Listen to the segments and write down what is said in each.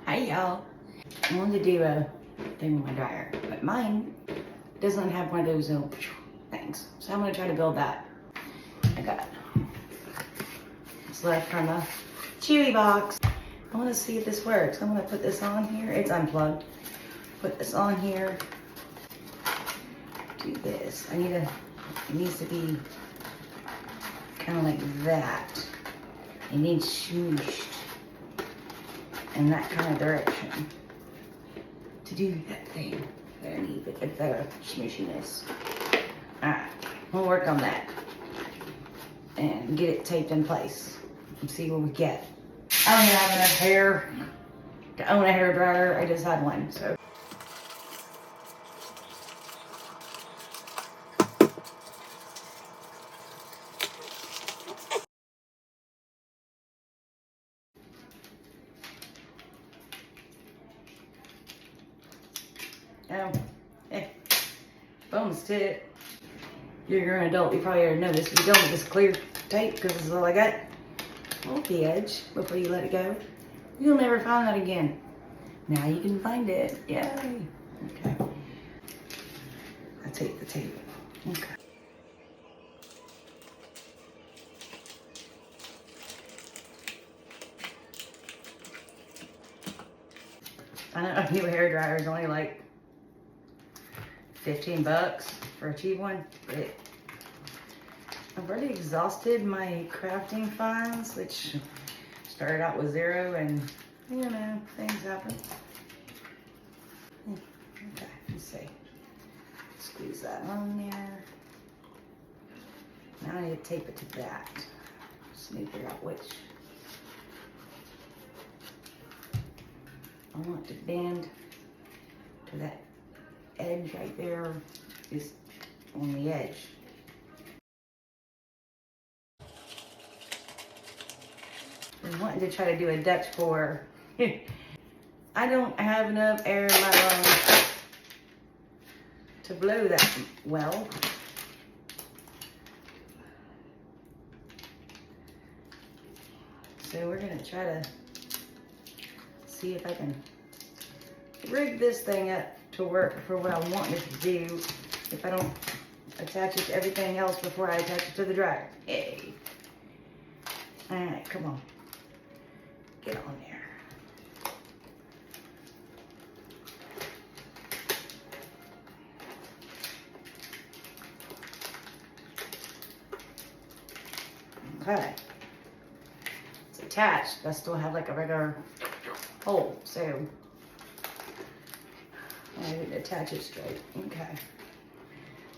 Hey y'all. I wanted to do a thing with my dryer, but mine doesn't have one of those little things. So I'm gonna try to build that. I got what's left from the Chewy box. I wanna see if this works. I'm gonna put this on here. It's unplugged. Put this on here. Do this. It needs to be kind of like that. It needs smooshed in that kind of direction to do that thing. I need a better smooshiness. Alright, we'll work on that and get it taped in place and see what we get. I don't have enough hair to own a hairdryer. I just had one, so. Oh, bonus tip. You're an adult, you probably already know this. If you don't, just clear tape because this is all I got. Hold the edge before you let it go. You'll never find that again. Now you can find it. Yay. Okay. I take the tape. Okay. I know a new hairdryer is only like 15 bucks for a cheap one, but I've already exhausted my crafting finds, which started out with 0, and you know, things happen. Okay, let's see. Squeeze that on there. Now I need to tape it to that. Just need to figure out which. I want to bend to that edge right there, is on the edge. I'm wanting to try to do a Dutch pour. I don't have enough air in my lungs to blow that well. So we're gonna try to see if I can rig this thing up to work for what I want it to do if I don't attach it to everything else before I attach it to the dryer. Yay. Alright, come on. Get on there. Okay. It's attached, but I still have like a regular hole, so I didn't attach it straight. Okay.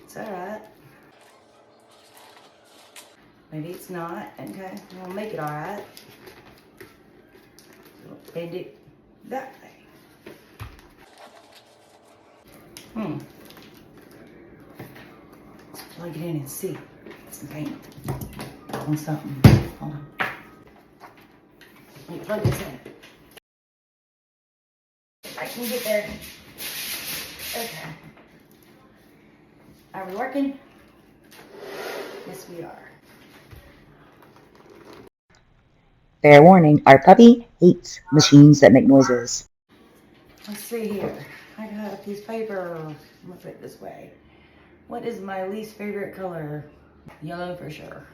It's alright. Maybe it's not. Okay. We'll make it alright. So bend it that way. Let's plug it in and see. Some paint on something. Hold on. Let me plug this in. I can get there. Okay. Are we working? Yes, we are. Fair warning, our puppy hates machines that make noises. Let's see here. I got a piece of paper. I'm gonna put it this way. What is my least favorite color? Yellow for sure.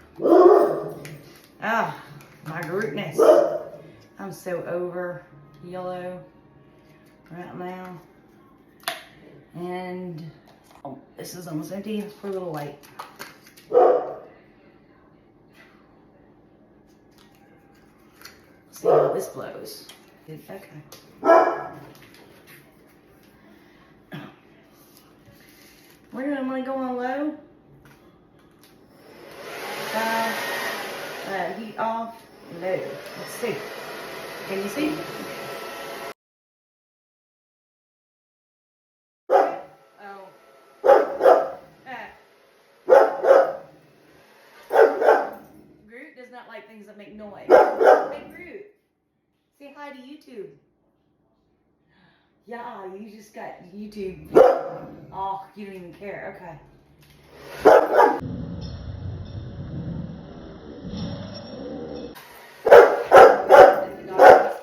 Ah, my goodness. I'm so over yellow right now. And oh, this is almost empty. Let's put a little white. See how this blows. Okay. We're gonna go on low. Heat off. Low. Let's see. Can you see? Groot does not like things that make noise. Hey Groot, say hi to YouTube. Yeah, you just got YouTube. Oh, you don't even care. Okay.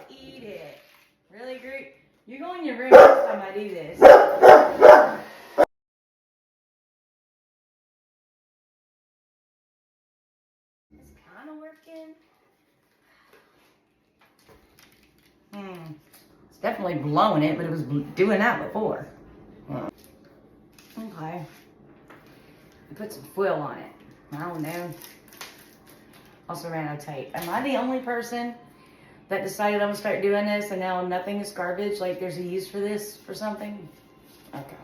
Eat it. Really, do this. It's kind of working. It's definitely blowing it, but it was doing that before. Okay. I put some foil on it. I don't know. Also ran out of tape. Am I the only person that decided I'm gonna start doing this and now nothing is garbage? Like there's a use for this for something? Okay.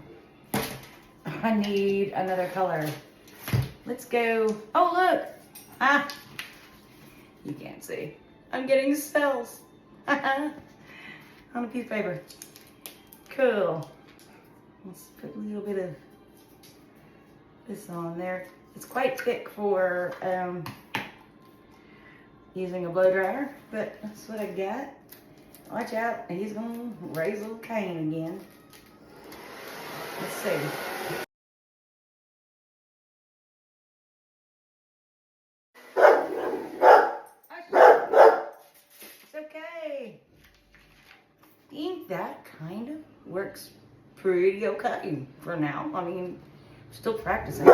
I need another color. Let's go. Oh, look. Ah. You can't see. I'm getting cells. On a piece of paper. Cool. Let's put a little bit of this on there. It's quite thick for using a blow dryer, but that's what I got. Watch out, he's gonna raise a little cane again. Let's see. It's okay. I think that kind of works pretty okay for now. I mean, still practicing.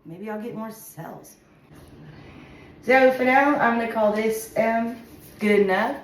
Maybe I'll get more cells. So for now, I'm gonna call this good enough.